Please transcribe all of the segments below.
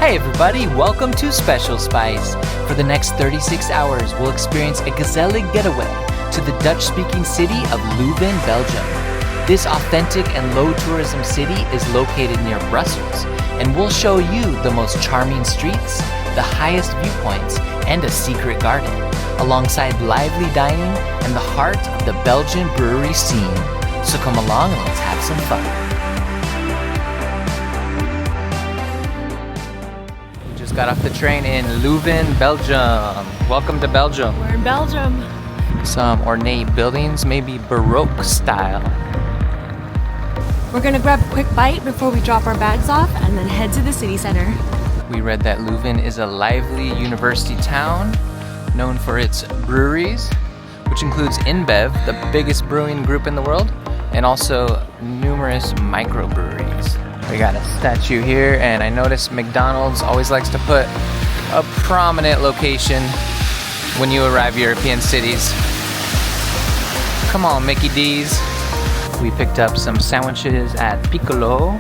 Hey everybody, welcome to Special Spice. For the next 36 hours, we'll experience a Gezellig getaway to the Dutch-speaking city of Leuven, Belgium. This authentic and low tourism city is located near Brussels, and we'll show you the most charming streets, the highest viewpoints, and a secret garden, alongside lively dining and the heart of the Belgian brewery scene. So come along and let's have some fun. Got off the train in Leuven, Belgium. Welcome to Belgium. We're in Belgium. Some ornate buildings, maybe Baroque style. We're gonna grab a quick bite before we drop our bags off and then head to the city center. We read that Leuven is a lively university town known for its breweries, which includes InBev, the biggest brewing group in the world, and also numerous microbreweries. We got a statue here, and I noticed McDonald's always likes to put a prominent location when you arrive European cities. Come on, Mickey D's. We picked up some sandwiches at Piccolo.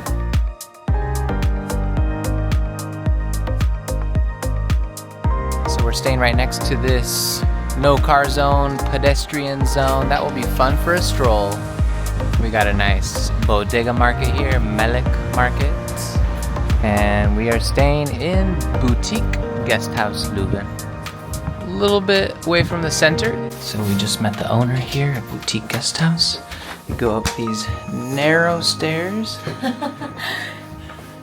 So we're staying right next to this no car zone, pedestrian zone. That will be fun for a stroll. We got a nice bodega market here, Melk Market. And we are staying in Boutique Guesthouse Leuven. A little bit away from the center. So we just met the owner here at Boutique Guesthouse. You go up these narrow stairs.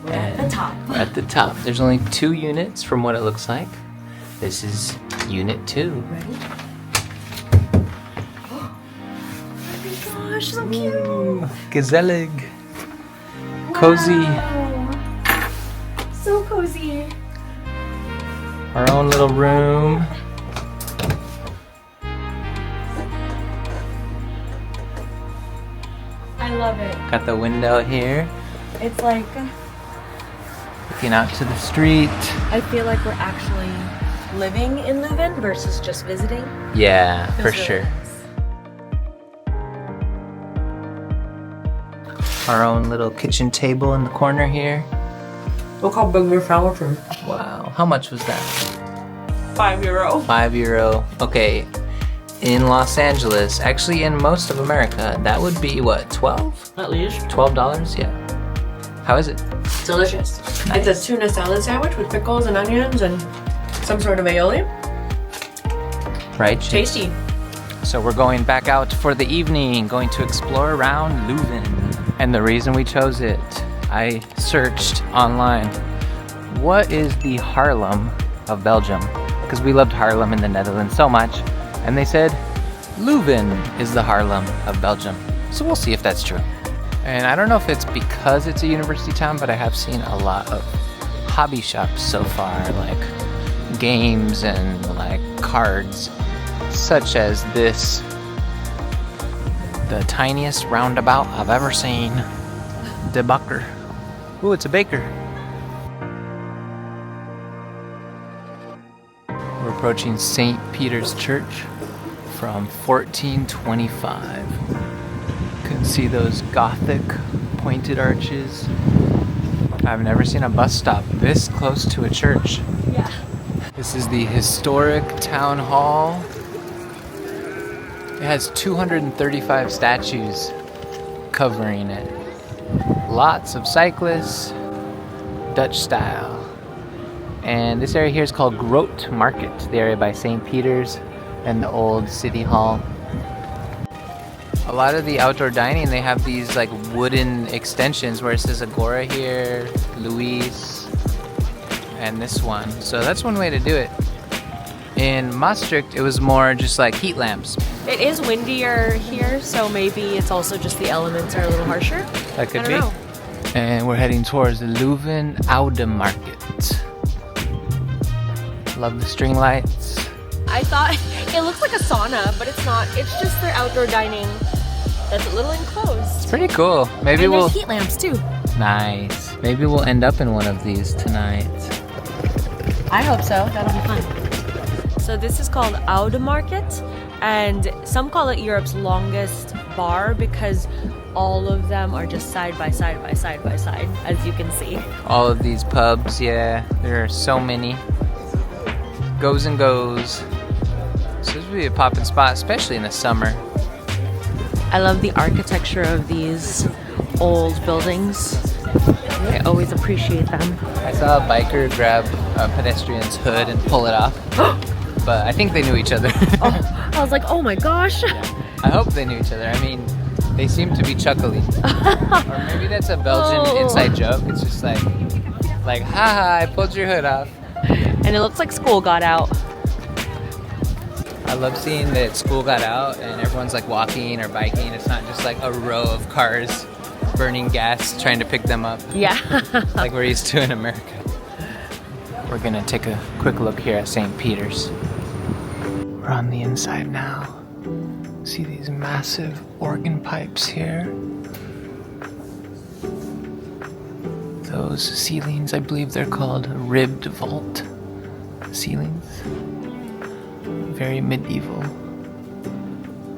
We're at the top. We're at the top. There's only 2 units from what it looks like. This is unit 2. Ready? Gosh, so cute. Gezellig. Cozy. Wow. So cozy. Our own little room. I love it. Got the window here, It's like, looking out to the street. I feel like we're actually living in Leuven versus just visiting. Yeah, for Feels really sure. nice. Our own little kitchen table in the corner here. Look how big your flower room. Wow, how much was that? €5. €5. Okay, in Los Angeles, actually in most of America, that would be what, 12? At least. $12, yeah. How is it? Delicious. Nice. It's a tuna salad sandwich with pickles and onions and some sort of aioli. Right? Tasty. So we're going back out for the evening, going to explore around Leuven. And the reason we chose it, I searched online, what is the Haarlem of Belgium? Because we loved Haarlem in the Netherlands so much. And they said, Leuven is the Haarlem of Belgium. So we'll see if that's true. And I don't know if it's because it's a university town, but I have seen a lot of hobby shops so far, like games and like cards, such as this. The tiniest roundabout I've ever seen. De Bakker. Ooh, it's a baker. We're approaching St. Peter's Church from 1425. You can see those Gothic pointed arches. I've never seen a bus stop this close to a church. Yeah. This is the historic town hall. It has 235 statues covering it. Lots of cyclists, Dutch style. And this area here is called Groot Market, the area by St. Peter's and the old city hall. A lot of the outdoor dining, they have these like wooden extensions where it says Agora here, Louise, and this one. So that's one way to do it. In Maastricht, it was more just like heat lamps. It is windier here, so maybe it's also just the elements are a little harsher. That could I be. don't know. And we're heading towards the Leuven Oude Market. Love the string lights. I thought it looks like a sauna, but it's not. It's just their outdoor dining that's a little enclosed. It's pretty cool. Maybe And we'll. there's heat lamps too. Nice. Maybe we'll end up in one of these tonight. I hope so. That'll be fun. So this is called Oude Market, and some call it Europe's longest bar because all of them are just side by side by side by side, as you can see. All of these pubs, yeah, there are so many. Goes and goes. So this would be a poppin' spot, especially in the summer. I love the architecture of these old buildings. I always appreciate them. I saw a biker grab a pedestrian's hood and pull it off. But I think they knew each other. Oh, I was like, oh my gosh. I hope they knew each other. I mean, they seem to be chuckling. Or maybe that's a Belgian inside joke. It's just like, haha, I pulled your hood off. And it looks like school got out. I love seeing that school got out and everyone's like walking or biking. It's not just like a row of cars burning gas trying to pick them up. Yeah. Like we're used to in America. We're gonna take a quick look here at St. Peter's. We're on the inside now. See these massive organ pipes here. Those ceilings, I believe they're called ribbed vault ceilings. Very medieval,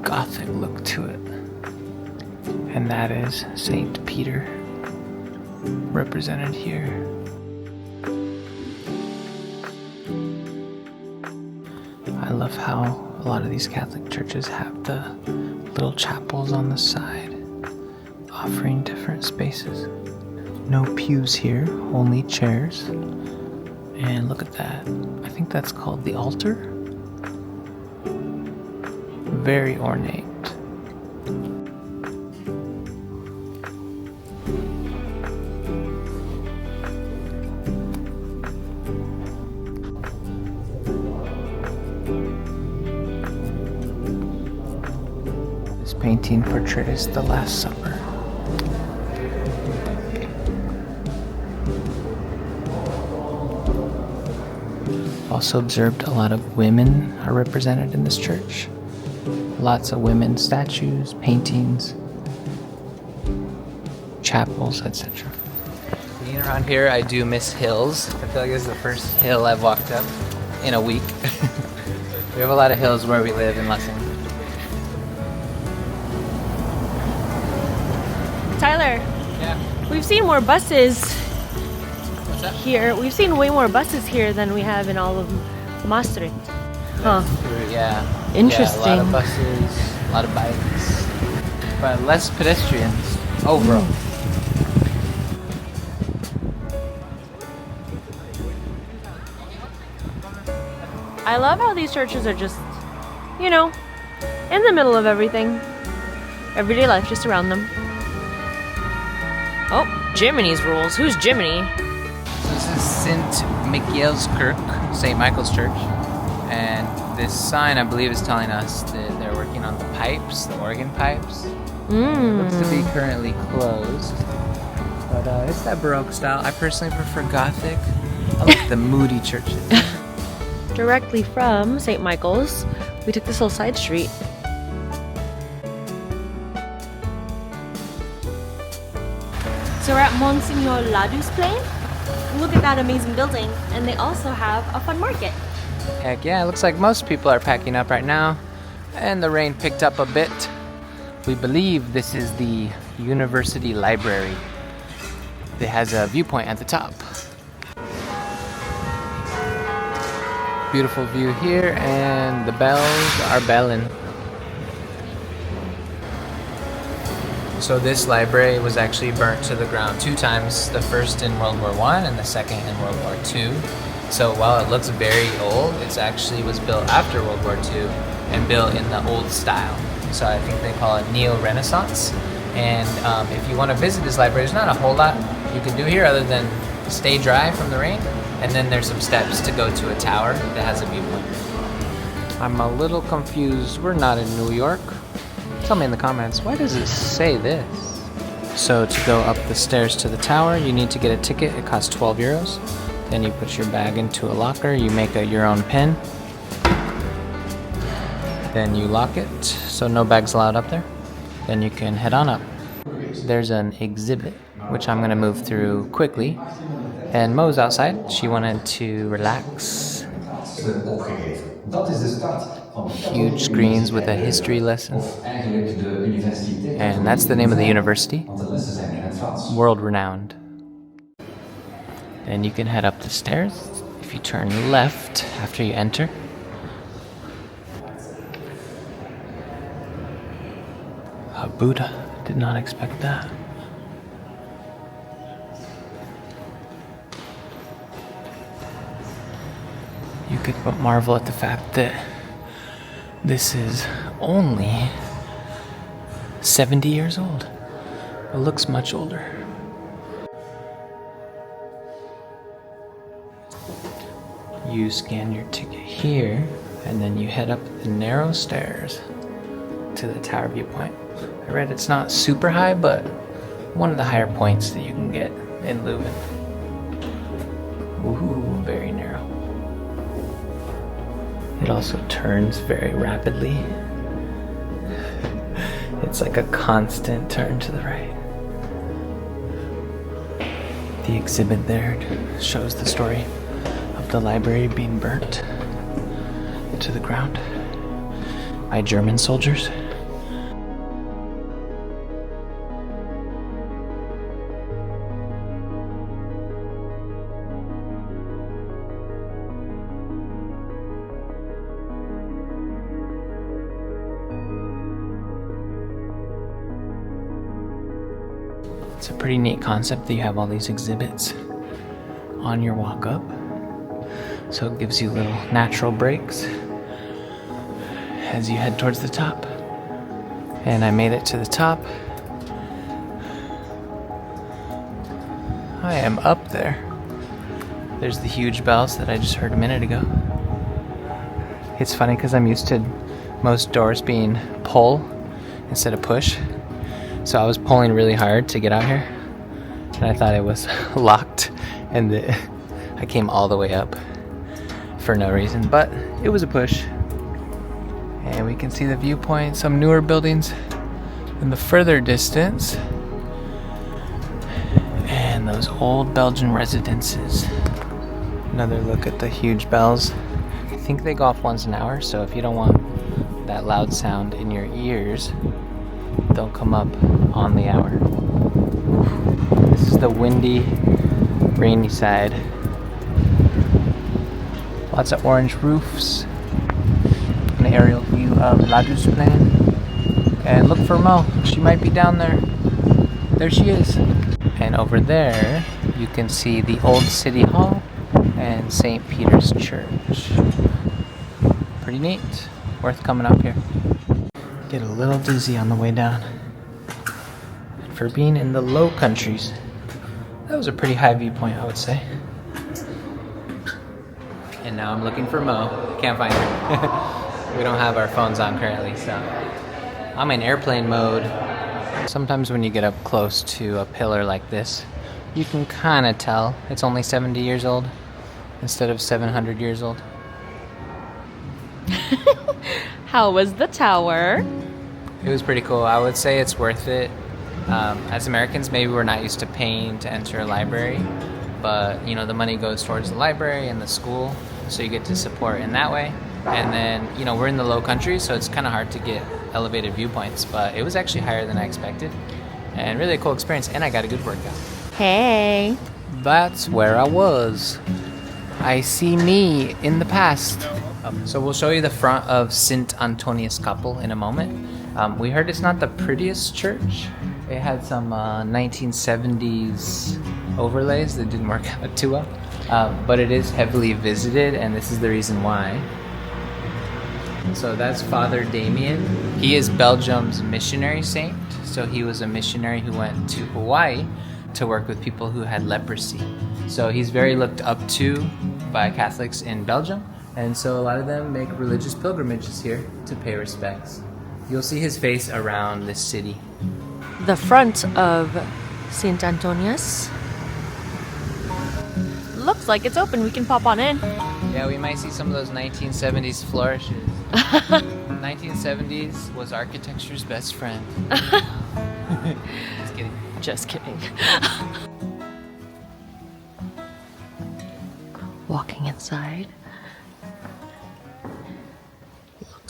Gothic look to it. And that is St. Peter, represented here. I love how a lot of these Catholic churches have the little chapels on the side, offering different spaces. No pews here, only chairs. And look at that. I think that's called the altar. Very ornate. This painting portrays the Last Supper. Also observed a lot of women are represented in this church. Lots of women statues, paintings, chapels, etc. Being around here, I do miss hills. I feel like this is the first hill I've walked up in a week. We have a lot of hills where we live in Leuven. Tyler, Yeah. we've seen more buses What's that? here. We've seen way more buses here than we have in all of Maastricht. Huh. Yeah. Interesting. Yeah, a lot of buses, a lot of bikes, but less pedestrians overall. I love how these churches are just, you know, in the middle of everything. Everyday life just around them. Oh, Jiminy's rules. Who's Jiminy? So this is Sint Michielskirk, St. Michael's Church, and this sign I believe is telling us that they're working on the pipes, the organ pipes. Looks to be currently closed, but it's that Baroque style. I personally prefer Gothic. I like the moody churches. Directly from St. Michael's, we took this little side street. So we're at Monsignor Ladu's Plain. Look at that amazing building, and they also have a fun market. Heck yeah, it looks like most people are packing up right now, and the rain picked up a bit. We believe this is the university library. It has a viewpoint at the top. Beautiful view here, and the bells are belling. So this library was actually burnt to the ground 2 times, the first in World War I and the second in World War II. So while it looks very old, it actually was built after World War II and built in the old style. So I think they call it Neo-Renaissance. And if you want to visit this library, there's not a whole lot you can do here other than stay dry from the rain. And then there's some steps to go to a tower that has a viewpoint. I'm a little confused. We're not in New York. Tell me in the comments, why does it say this? So to go up the stairs to the tower, you need to get a ticket. It costs 12 euros. Then you put your bag into a locker. You make your own pin. Then you lock it, so no bags allowed up there. Then you can head on up. There's an exhibit, which I'm gonna move through quickly. And Mo's outside. She wanted to relax. Opgegeven. Dat is de start van Huge screens with a history lesson. And that's the name of the university. World renowned. And you can head up the stairs if you turn left after you enter. A Buddha. Did not expect that. You could but marvel at the fact that this is only 70 years old. It looks much older. You scan your ticket here, and then you head up the narrow stairs to the tower viewpoint. I read it's not super high, but one of the higher points that you can get in Leuven. Ooh, very narrow. It also turns very rapidly. It's like a constant turn to the right. The exhibit there shows the story of the library being burnt to the ground by German soldiers. It's a pretty neat concept that you have all these exhibits on your walk up. So it gives you little natural breaks as you head towards the top. And I made it to the top. I am up there. There's the huge bells that I just heard a minute ago. It's funny because I'm used to most doors being pull instead of push. So I was pulling really hard to get out here, and I thought it was locked, and I came all the way up for no reason, but it was a push. And we can see the viewpoint, some newer buildings in the further distance, and those old Belgian residences. Another look at the huge bells. I think they go off once an hour, so if you don't want that loud sound in your ears, they'll come up on the hour. This is the windy, rainy side. Lots of orange roofs. An aerial view of La Plan. And look for Mo. She might be down there. There she is. And over there, you can see the old City Hall and St. Peter's Church. Pretty neat. Worth coming up here. Get a little dizzy on the way down. For being in the Low Countries, that was a pretty high viewpoint, I would say. And now I'm looking for Mo. Can't find her. We don't have our phones on currently, so I'm in airplane mode. Sometimes when you get up close to a pillar like this, you can kind of tell it's only 70 years old instead of 700 years old. How was the tower? It was pretty cool. I would say it's worth it. As Americans, maybe we're not used to paying to enter a library, but you know, the money goes towards the library and the school, so you get to support in that way. And then, you know, we're in the Low Countries, so it's kind of hard to get elevated viewpoints, but it was actually higher than I expected, and really a cool experience, and I got a good workout. Hey. That's where I was. I see me in the past. So we'll show you the front of Sint Antoniuskapel in a moment. We heard it's not the prettiest church. It had some 1970s overlays that didn't work out too well. But it is heavily visited, and this is the reason why. So that's Father Damien. He is Belgium's missionary saint. So he was a missionary who went to Hawaii to work with people who had leprosy. So he's very looked up to by Catholics in Belgium. And so a lot of them make religious pilgrimages here to pay respects. You'll see his face around this city. The front of Sint Antonius looks like it's open. We can pop on in. Yeah, we might see some of those 1970s flourishes. 1970s was architecture's best friend. Just kidding. Just kidding. Walking inside.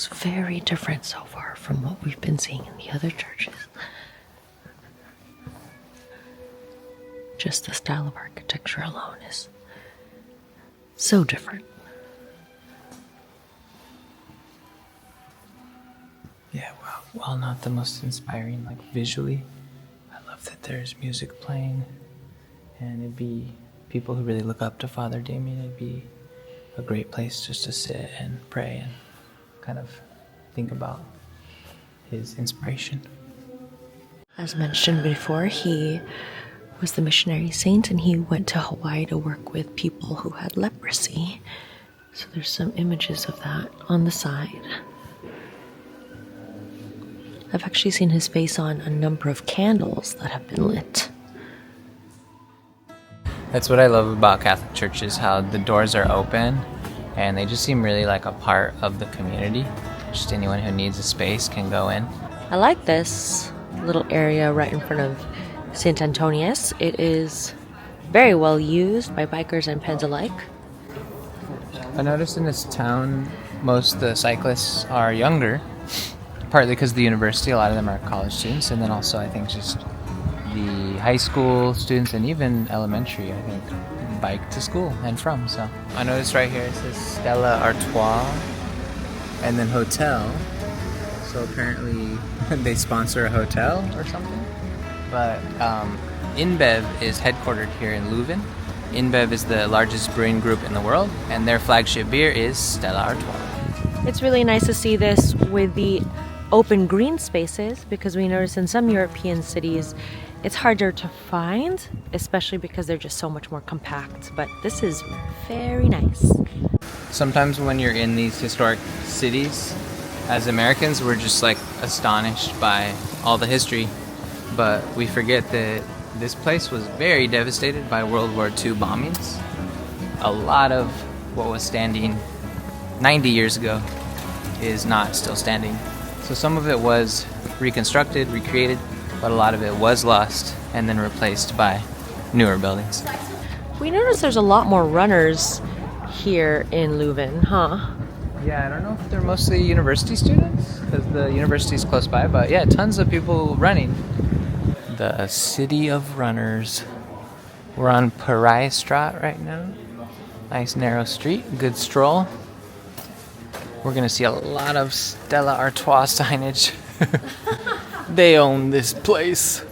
looks very different so far from what we've been seeing in the other churches. Just the style of architecture alone is so different. Yeah, well, while not the most inspiring, like visually, I love that there's music playing, and it'd be people who really look up to Father Damien. It'd be a great place just to sit and pray and kind of think about his inspiration. As mentioned before, he was the missionary saint, and he went to Hawaii to work with people who had leprosy. So there's some images of that on the side. I've actually seen his face on a number of candles that have been lit. That's what I love about Catholic churches, how the doors are open and they just seem really like a part of the community. Just anyone who needs a space can go in. I like this little area right in front of Sint Antonius. It is very well used by bikers and peds alike. I noticed in this town, most of the cyclists are younger, partly because of the university. A lot of them are college students, and then also I think just the high school students and even elementary, I think, bike to school and from. So I noticed right here it says Stella Artois and then hotel. So apparently they sponsor a hotel or something. But InBev is headquartered here in Leuven. InBev is the largest brewing group in the world, and their flagship beer is Stella Artois. It's really nice to see this with the open green spaces, because we notice in some European cities it's harder to find, especially because they're just so much more compact. But this is very nice. Sometimes when you're in these historic cities, as Americans, we're just like astonished by all the history. But we forget that this place was very devastated by World War II bombings. A lot of what was standing 90 years ago is not still standing. So some of it was reconstructed, recreated, but a lot of it was lost and then replaced by newer buildings. We notice there's a lot more runners here in Leuven, huh? Yeah, I don't know if they're mostly university students, because the university is close by, but yeah, tons of people running. The city of runners. We're on Parijstraat right now. Nice narrow street, good stroll. We're gonna see a lot of Stella Artois signage. They own this place.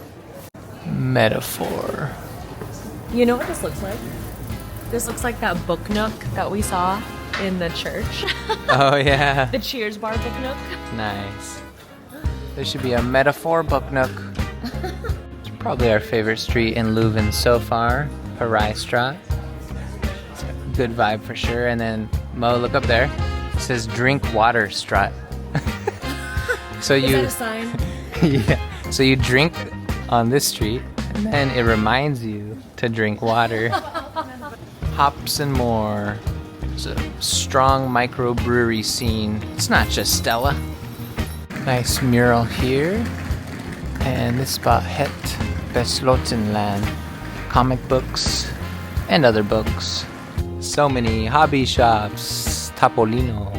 Metaphor. You know what this looks like? This looks like that book nook that we saw in the church. Oh yeah. The Cheers bar book nook. Nice. There should be a metaphor book nook. It's probably our favorite street in Leuven so far, Parijstraat. It's got a good vibe for sure. And then Mo, look up there. It says drink water Straat. So Is that a sign? Yeah. So you drink on this street, and then it reminds you to drink water. Hops and more. It's a strong microbrewery scene. It's not just Stella. Nice mural here. And this spot Het Beslotenland. Comic books and other books. So many hobby shops. Topolino.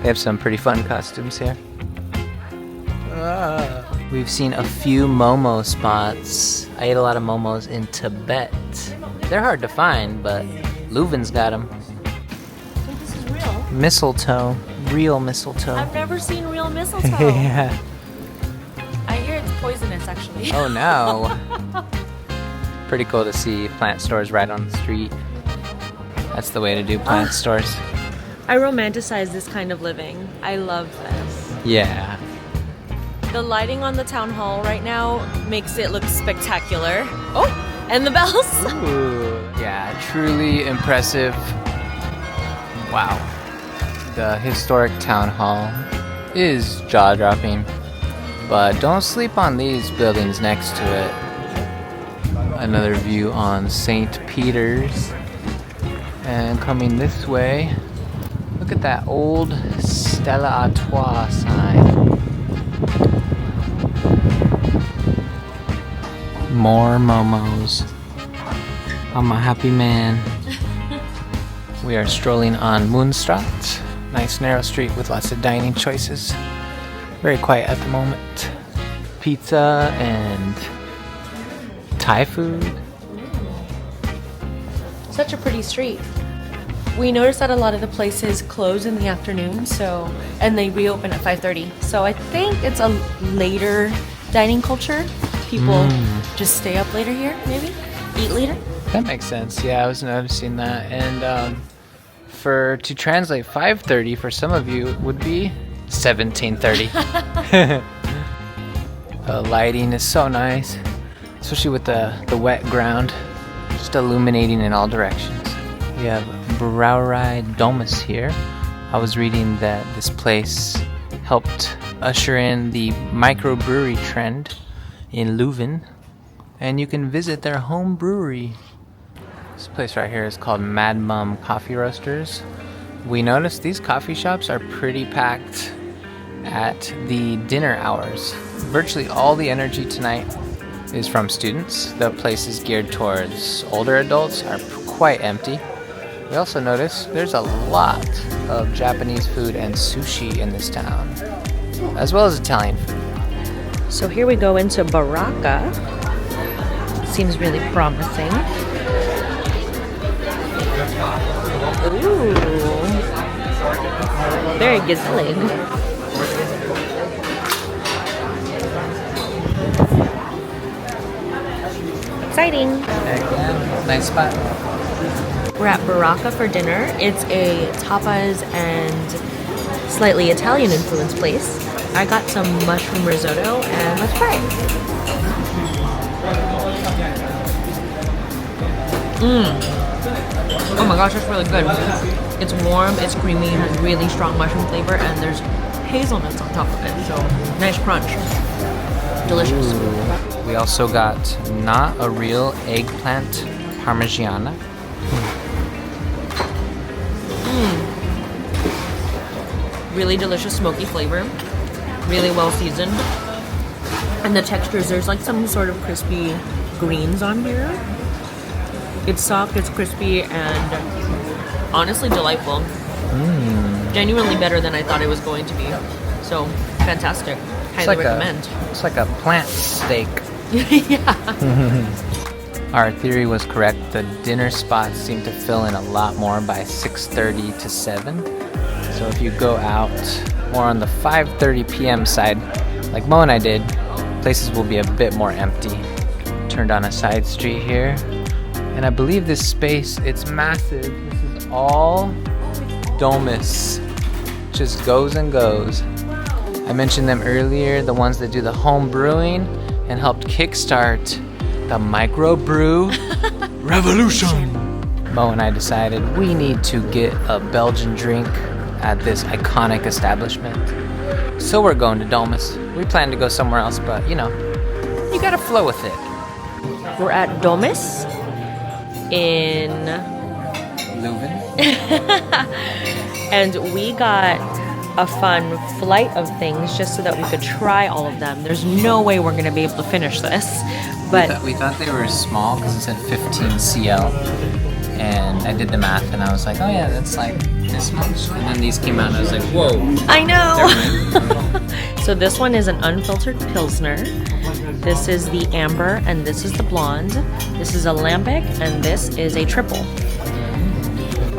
They have some pretty fun costumes here. We've seen a few Momo spots. I ate a lot of Momos in Tibet. They're hard to find, but Leuven's got them. So this is real? Mistletoe. Real mistletoe. I've never seen real mistletoe. Yeah. I hear it's poisonous, actually. Oh no. Pretty cool to see plant stores right on the street. That's the way to do plant stores. I romanticize this kind of living. I love this. Yeah. The lighting on the town hall right now makes it look spectacular. Oh, and the bells. Ooh. Yeah, truly impressive. Wow. The historic town hall is jaw-dropping, but don't sleep on these buildings next to it. Another view on St. Peter's. And coming this way, look at that old Stella Artois sign. More momos. I'm a happy man. We are strolling on Muntstraat, Nice narrow street with lots of dining choices. Very quiet at the moment. Pizza and Thai food. Such a pretty street. We noticed that a lot of the places close in the afternoon, and they reopen at 5:30. So I think it's a later dining culture. People just stay up later here, maybe? Eat later? That makes sense. Yeah, I was noticing that. And to translate 5:30 for some of you would be 17:30. The lighting is so nice, especially with the wet ground, just illuminating in all directions. We have Brewery Domus here. I was reading that this place helped usher in the microbrewery trend in Leuven, and you can visit their home brewery. This place right here is called Madmum Coffee Roasters. We noticed these coffee shops are pretty packed at the dinner hours. Virtually all the energy tonight is from students. The places geared towards older adults are quite empty. We also noticed there's a lot of Japanese food and sushi in this town, as well as Italian food. So here we go into Barraca. Seems really promising. Ooh. Very gezellig. Exciting. Nice spot. We're at Barraca for dinner. It's a tapas and slightly Italian influenced place. I got some mushroom risotto and let's try it. Oh my gosh, that's really good. It's warm, it's creamy, has really strong mushroom flavor, and there's hazelnuts on top of it. So nice crunch. Delicious. Ooh. We also got not a real eggplant parmigiana. Really delicious smoky flavor, really well seasoned, and the textures, there's like some sort of crispy greens on here. It's soft, it's crispy, and honestly delightful. Genuinely better than I thought it was going to be. So fantastic. Highly recommend. It's like a plant steak. Yeah. Our theory was correct. The dinner spots seem to fill in a lot more by 6:30 to 7. So if you go out more on the 5:30 p.m. side, like Mo and I did, places will be a bit more empty. Turned on a side street here, and I believe this space, it's massive. This is all Domus. Just goes and goes. I mentioned them earlier, the ones that do the home brewing and helped kickstart the microbrew revolution. Mo and I decided we need to get a Belgian drink at this iconic establishment. So we're going to Domus. We plan to go somewhere else, but you know, you gotta flow with it. We're at Domus in Leuven. and we got a fun flight of things just so that we could try all of them. There's no way we're gonna be able to finish this, but We thought they were small because it said 15 CL, and I did the math and I was like, oh yeah, that's like this much. And then these came out and I was like, whoa. I know. So this one is an unfiltered Pilsner. This is the Amber, and this is the Blonde. This is a Lambic, and this is a Triple.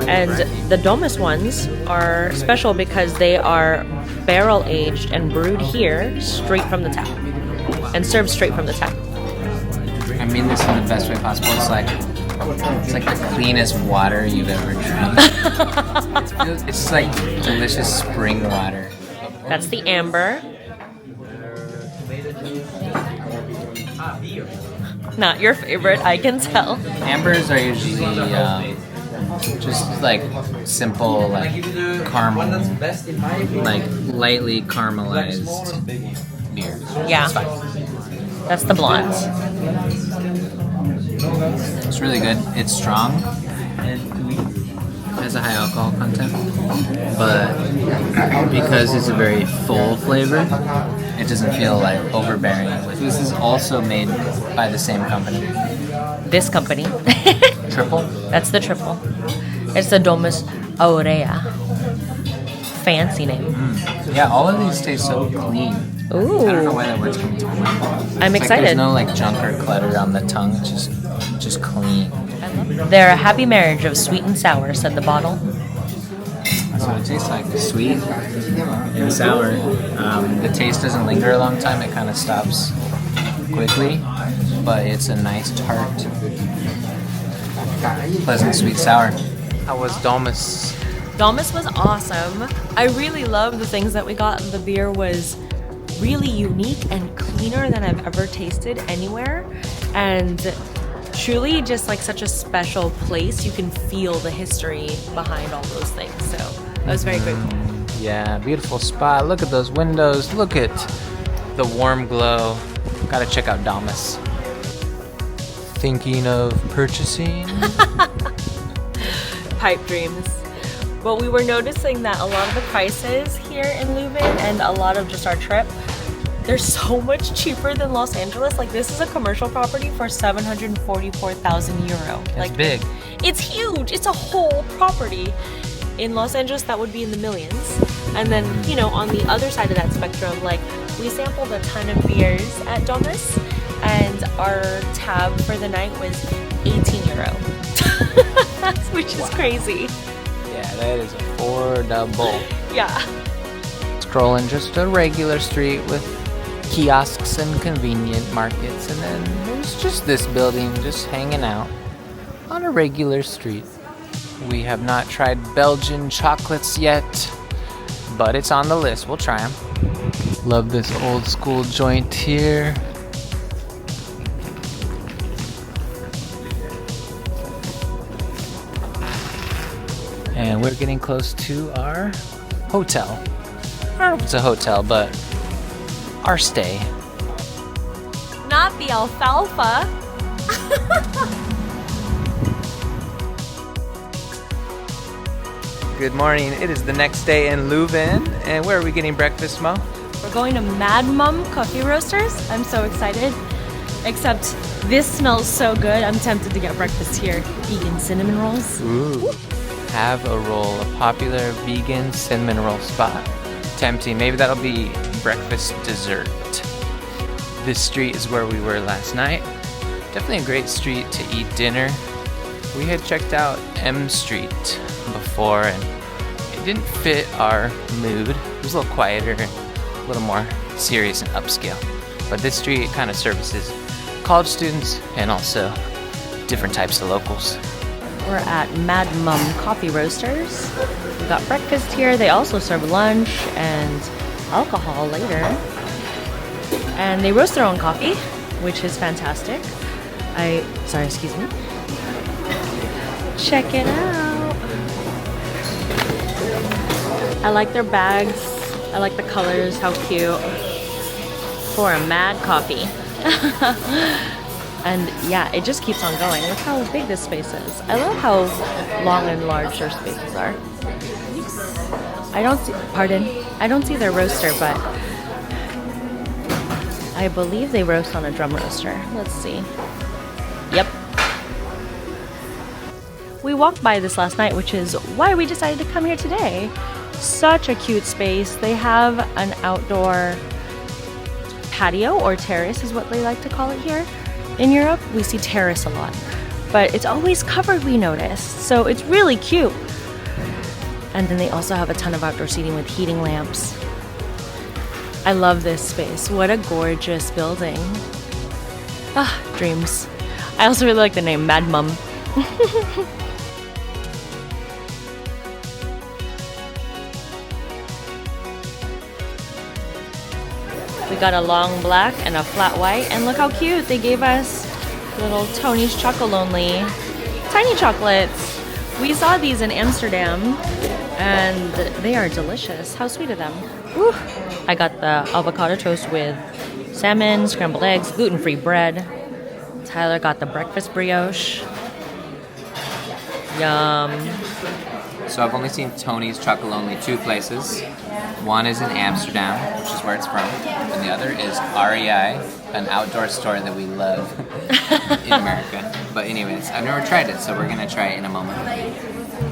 And the Domus ones are special because they are barrel aged and brewed here straight from the tap and served straight from the tap. I mean this in the best way possible. It's like the cleanest water you've ever drank. It's like delicious spring water. That's the Amber. Not your favorite, I can tell. Ambers are usually just like simple, like caramel, like lightly caramelized beer. Yeah. It's fine. That's the Blonde. It's really good. It's strong. It has a high alcohol content, but because it's a very full flavor, it doesn't feel like overbearing. This is also made by the same company. This company. Triple? That's the Triple. It's the Domus Aurea. fancy name. Yeah, all of these taste so clean. Ooh. I don't know why that word's coming to my mind. I'm It's excited. Like there's no like junk or clutter on the tongue. It's just clean. They're a happy marriage of sweet and sour, said the bottle. That's what it tastes like. Sweet and sour. The taste doesn't linger a long time. It kind of stops quickly, but it's a nice tart, pleasant sweet sour. How was Domus? Domus was awesome. I really loved the things that we got. The beer was really unique and cleaner than I've ever tasted anywhere. And truly just like such a special place. You can feel the history behind all those things. So I was very grateful. Yeah, beautiful spot. Look at those windows. Look at the warm glow. Gotta check out Domus. Thinking of purchasing? Pipe dreams. But we were noticing that a lot of the prices here in Leuven and a lot of just our trip, they're so much cheaper than Los Angeles. Like this is a commercial property for 744,000 euro. It's big. It's huge. It's a whole property. In Los Angeles, that would be in the millions. And then, you know, on the other side of that spectrum, like we sampled a ton of beers at Domus and our tab for the night was 18 euro, which is crazy. Yeah, that is affordable. Yeah. Strolling just a regular street with kiosks and convenient markets, and then there's just this building just hanging out on a regular street. We have not tried Belgian chocolates yet, but it's on the list. We'll try them. Love this old school joint here. And we're getting close to our hotel. I don't know if it's a hotel, but our stay. Not the alfalfa. Good morning. It is the next day in Leuven. And where are we getting breakfast, Mo? We're going to Madmum Coffee Roasters. I'm so excited. Except this smells so good. I'm tempted to get breakfast here. Vegan cinnamon rolls. Ooh. Have a roll, a popular vegan cinnamon roll spot. Tempting. Maybe that'll be breakfast dessert. This street is where we were last night. Definitely a great street to eat dinner. We had checked out M Street before and it didn't fit our mood. It was a little quieter and a little more serious and upscale. But this street kind of services college students and also different types of locals. We're at Madmum Coffee Roasters. We got breakfast here. They also serve lunch and alcohol later. And they roast their own coffee, which is fantastic. Excuse me. Check it out. I like their bags. I like the colors, how cute. For a mad coffee. And yeah, it just keeps on going. Look how big this space is. I love how long and large their spaces are. I don't see their roaster, but I believe they roast on a drum roaster. Let's see. Yep. We walked by this last night, which is why we decided to come here today. Such a cute space. They have an outdoor patio, or terrace is what they like to call it here. In Europe, we see terrace a lot, but it's always covered, we noticed. So it's really cute. And then they also have a ton of outdoor seating with heating lamps. I love this space. What a gorgeous building. Ah, dreams. I also really like the name Madmum. We got a long black and a flat white, and look how cute. They gave us little Tony's Chocolonely tiny chocolates. We saw these in Amsterdam, and they are delicious. How sweet of them. Woo. I got the avocado toast with salmon, scrambled eggs, gluten-free bread. Tyler got the breakfast brioche. Yum. So I've only seen Tony's Chocolonely 2 places. One is in Amsterdam, which is where it's from, and the other is REI, an outdoor store that we love in America. But anyways, I've never tried it, so we're gonna try it in a moment.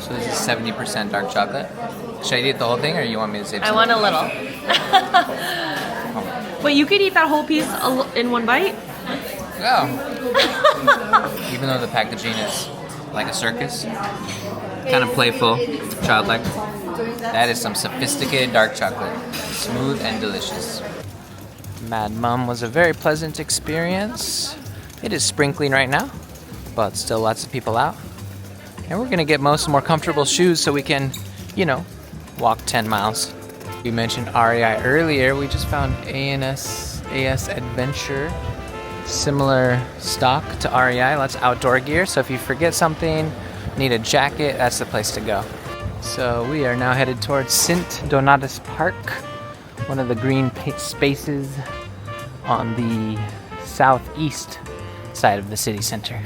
So this is 70% dark chocolate. Should I eat the whole thing, or you want me to save some? I want a little. Wait, you could eat that whole piece in one bite? Yeah. Even though the packaging is like a circus, kind of playful, childlike, that is some sophisticated dark chocolate. Smooth and delicious. Madmum was a very pleasant experience. It is sprinkling right now, but still lots of people out. And we're gonna get more comfortable shoes so we can, you know, walk 10 miles. We mentioned REI earlier. We just found AS Adventure. Similar stock to REI, lots of outdoor gear. So if you forget something, need a jacket, that's the place to go. So we are now headed towards Sint Antoniusberg, one of the green spaces on the southeast side of the city center.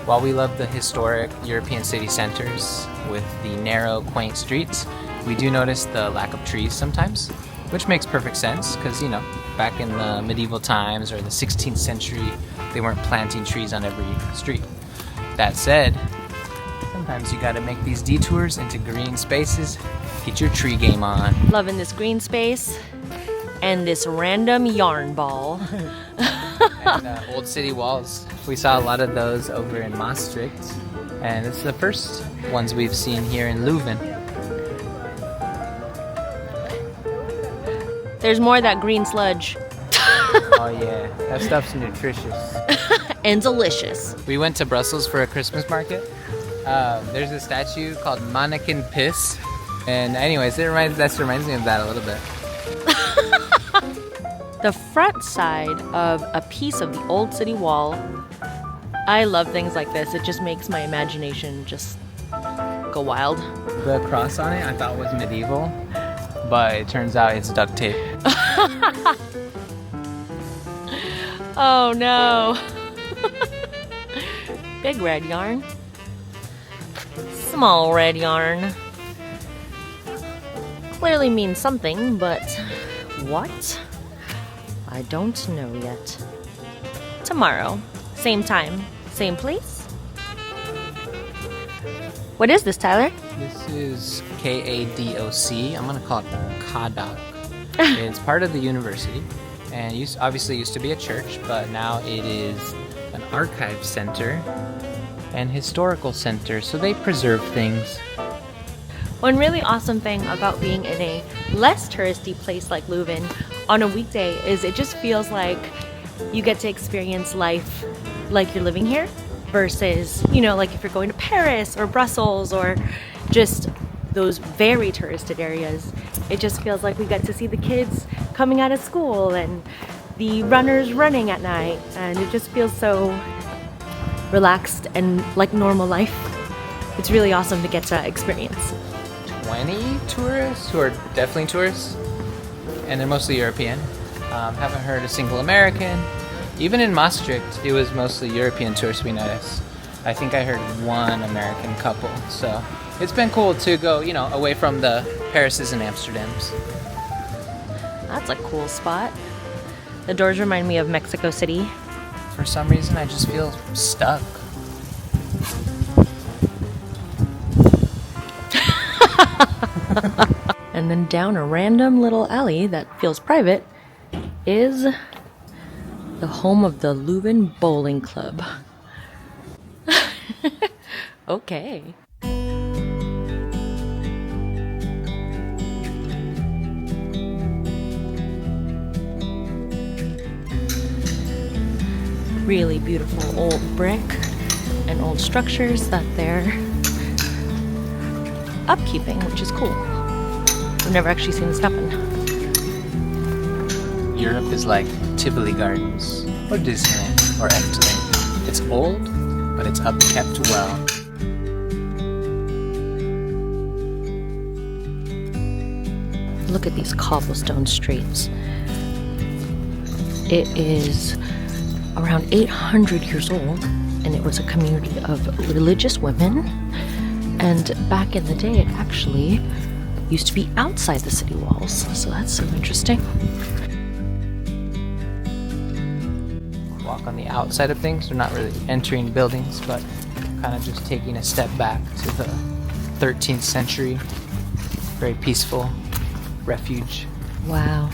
While we love the historic European city centers with the narrow, quaint streets, we do notice the lack of trees sometimes, which makes perfect sense because, you know, back in the medieval times or the 16th century, they weren't planting trees on every street. That said, sometimes you gotta make these detours into green spaces, get your tree game on. Loving this green space and this random yarn ball. And old city walls. We saw a lot of those over in Maastricht, and it's the first ones we've seen here in Leuven. There's more of that green sludge. Oh yeah, that stuff's nutritious. And delicious. We went to Brussels for a Christmas market. There's a statue called Mannequin Piss. And anyways, that reminds me of that a little bit. The front side of a piece of the old city wall. I love things like this. It just makes my imagination just go wild. The cross on it I thought was medieval, but it turns out it's duct tape. Oh no. Big red yarn. Small red yarn. Clearly means something, but what? I don't know yet. Tomorrow, same time, same place. What is this, Tyler? This is KADOC. I'm gonna call it KADOC. It's part of the university, and obviously used to be a church, but now it is an archive center and historical center, so they preserve things. One really awesome thing about being in a less touristy place like Leuven on a weekday is it just feels like you get to experience life like you're living here versus, you know, like if you're going to Paris or Brussels or just those very touristed areas. It just feels like we get to see the kids coming out of school and the runners running at night, and it just feels so relaxed and like normal life. It's really awesome to get to experience. 20 tourists who are definitely tourists, and they're mostly European. Haven't heard a single American. Even in Maastricht, it was mostly European tourists we noticed. I think I heard one American couple, so it's been cool to go, you know, away from the Parises and Amsterdams. That's a cool spot. The doors remind me of Mexico City. For some reason, I just feel stuck. And then down a random little alley that feels private is the home of the Leuven Bowling Club. Okay. Really beautiful old brick and old structures that they're upkeeping, which is cool. I've never actually seen this happen. Europe is like Tivoli Gardens, or Disneyland, or Efteling. It's old, but it's upkept well. Look at these cobblestone streets. It is around 800 years old, and it was a community of religious women. And back in the day, it actually used to be outside the city walls, so that's so interesting. Walk on the outside of things. They're not really entering buildings, but kind of just taking a step back to the 13th century. Very peaceful refuge. Wow.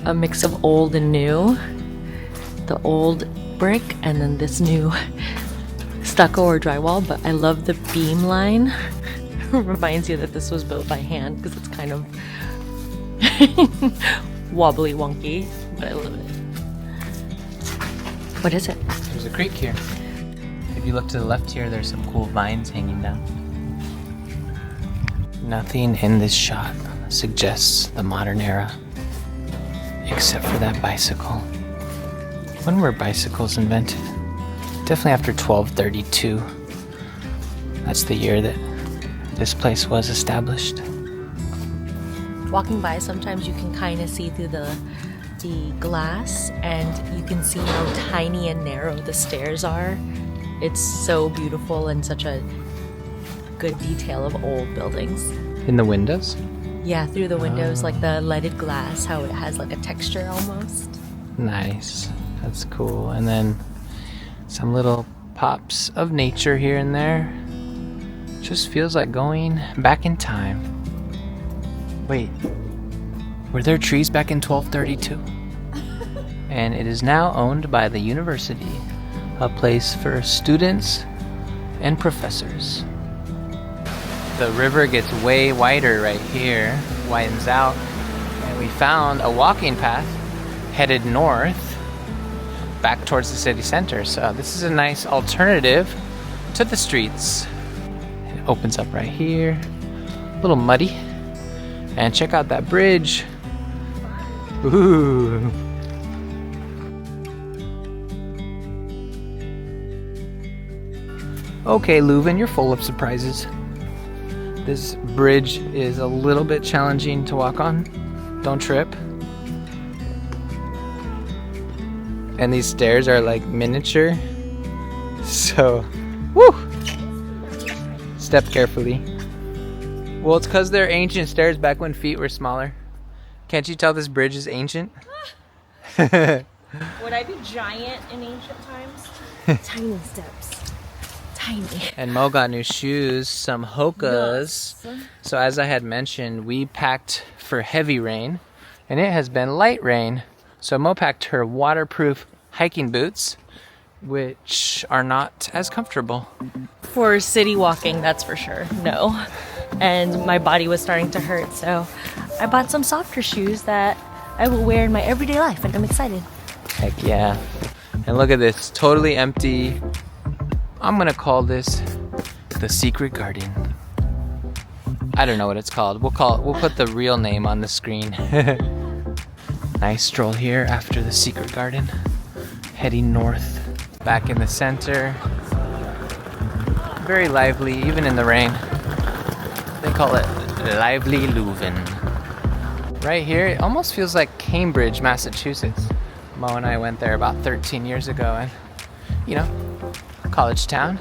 A mix of old and new. The old brick and then this new stucco or drywall, but I love the beam line. Reminds you that this was built by hand because it's kind of wobbly wonky, but I love it. What is it? There's a creek here. If you look to the left here, there's some cool vines hanging down. Nothing in this shot suggests the modern era, except for that bicycle. When were bicycles invented? Definitely after 1232. That's the year that this place was established. Walking by, sometimes you can kind of see through the glass, and you can see how tiny and narrow the stairs are. It's so beautiful and such a good detail of old buildings. In the windows? Yeah, through the windows, like the leaded glass, how it has like a texture almost. Nice. That's cool. And then some little pops of nature here and there. Just feels like going back in time. Wait, were there trees back in 1232? And it is now owned by the university, a place for students and professors. The river gets way wider right here, widens out, and we found a walking path headed north back towards the city center. So this is a nice alternative to the streets. It opens up right here, a little muddy. And check out that bridge. Ooh. Okay, Leuven, you're full of surprises. This bridge is a little bit challenging to walk on. Don't trip. And these stairs are like miniature. So, woo! Step carefully. Well, it's because they're ancient stairs back when feet were smaller. Can't you tell this bridge is ancient? Would I be giant in ancient times? Tiny steps. Tiny. And Mo got new shoes, some Hokas. Yes. So as I had mentioned, we packed for heavy rain, and it has been light rain. So Mo packed her waterproof hiking boots, which are not as comfortable. For city walking, that's for sure. No. And my body was starting to hurt, so I bought some softer shoes that I will wear in my everyday life, and I'm excited. Heck yeah. And look at this, totally empty. I'm gonna call this the secret garden. I don't know what it's called. We'll put the real name on the screen. Nice stroll here after the secret garden. Heading north. Back in the center. Very lively, even in the rain. They call it Lively Leuven. Right here, it almost feels like Cambridge, Massachusetts. Mo and I went there about 13 years ago, and you know, college town.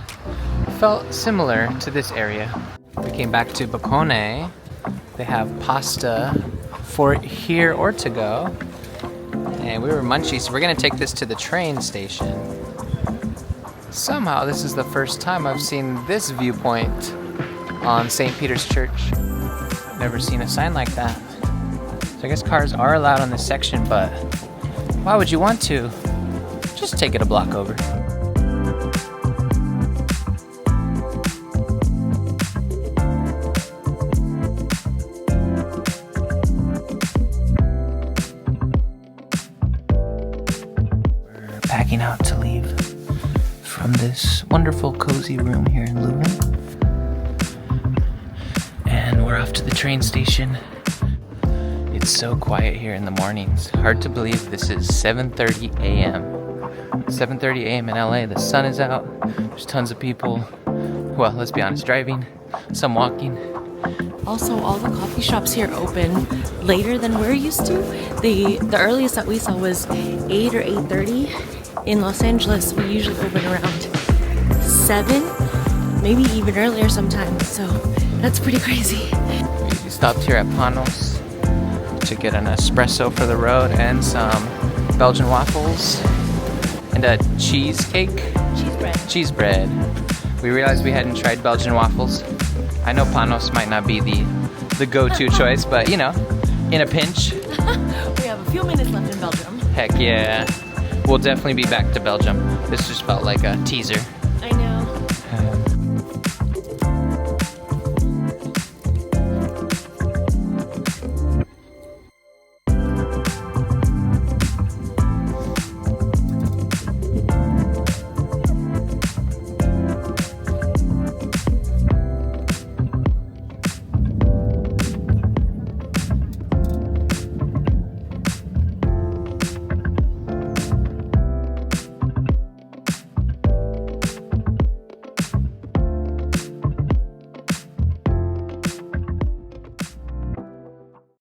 Felt similar to this area. We came back to Boccone. They have pasta for here or to go. And we were munchies, so we're gonna take this to the train station. Somehow this is the first time I've seen this viewpoint on St. Peter's Church. Never seen a sign like that. So I guess cars are allowed on this section, but why would you want to? Just take it a block over. We're packing out to leave from this wonderful cozy room here in Leuven. And we're off to the train station. It's so quiet here in the mornings. Hard to believe this is 7:30 a.m. 7:30 a.m. in LA. The sun is out. There's tons of people. Well, let's be honest, driving, some walking. Also, all the coffee shops here open later than we're used to. The earliest that we saw was 8 or 8:30. In Los Angeles, we usually open around 7, maybe even earlier sometimes. So that's pretty crazy. We stopped here at Panos to get an espresso for the road and some Belgian waffles. and a cheesecake. Cheese bread. We realized we hadn't tried Belgian waffles. I know panos might not be the go-to choice, but you know, in a pinch. We have a few minutes left in Belgium. Heck yeah. We'll definitely be back to Belgium. This just felt like a teaser.